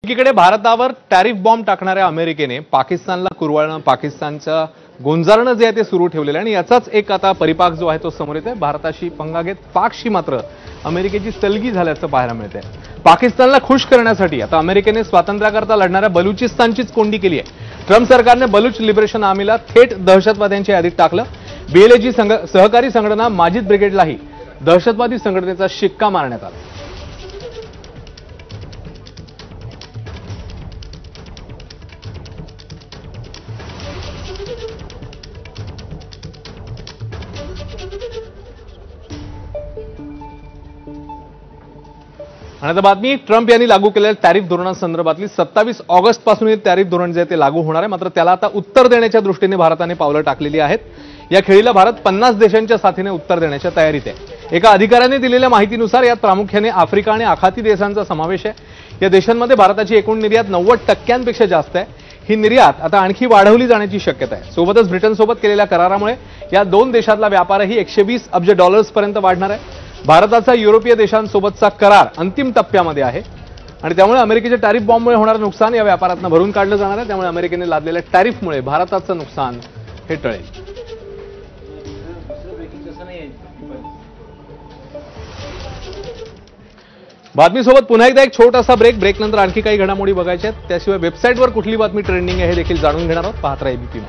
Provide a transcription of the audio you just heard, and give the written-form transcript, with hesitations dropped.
एकीकडे भारतावर tariff bomb टाकणाऱ्या अमेरिकेने पाकिस्तानला कुरवाळणं, पाकिस्तानचं गोंजारणं जे आहे ते सुरू ठेवलेलं आहे आणि याचाच एक आता परिपाक जो आहे तो समोर येतोय। भारताशी पंगा घेत पाकशी मात्र अमेरिकेची सलगी झाल्याचं पाहायला मिळतंय। पाकिस्तानला खुश करण्यासाठी आता अमेरिकेने स्वातंत्र्याकरता लढणाऱ्या बलुचिस्तानचीच कोंडी केली आहे। ट्रम्प सरकारने बलुच लिबरेशन आर्मीला थेट दहशतवाद्यांच्या यादीत टाकलं। बीएलएची सहकारी संघटना माजिद ब्रिगेडलाही दहशतवादी संघटनेचा शिक्का मारण्यात आला। आणि आता बातमी, ट्रम्प यांनी लागू केलेल्या टॅरिफ धोरणासंदर्भातली 27 ऑगस्ट पासून हे टॅरिफ धोरण जे ते लागू होणार आहे। मात्र त्याला आता उत्तर देण्याच्या दृष्टीने भारताने पावलं टाकलेली आहेत। या खेळीला भारत 50 देशांच्या साथीने उत्तर देण्याच्या तयारीत आहे। एका अधिकाऱ्याने दिलेल्या माहितीनुसार यात प्रामुख्याने आफ्रिका आणि आखाती देशांचा समावेश आहे। या देशांमध्ये भारताची एकूण निर्यात 90% जास्त आहे। ही निर्यात आता आणखी वाढवली जाण्याची शक्यता आहे। सोबतच ब्रिटनसोबत केलेल्या करारामुळे या दोन देशातला व्यापारही 120 अब्ज डॉलर्सपर्यंत वाढणार आहे। भारताचा युरोपीय देशांसोबतचा करार अंतिम टप्प्यामध्ये आहे आणि त्यामुळे अमेरिकेच्या टॅरिफ बॉम्बमुळे होणारं नुकसान या व्यापारातून भरून काढलं जाणार आहे। त्यामुळे अमेरिकेने लादलेल्या टॅरिफमुळे भारताचं नुकसान हे टळेल। बातमीसोबत पुन्हा एकदा एक छोटासा ब्रेक नंतर आणखी काही घडामोडी बघायच्या आहेत। त्याशिवाय वेबसाईटवर कुठली बातमी ट्रेंडिंग आहे हे देखील जाणून घेणार आहोत। पाहत रहा एबीपी।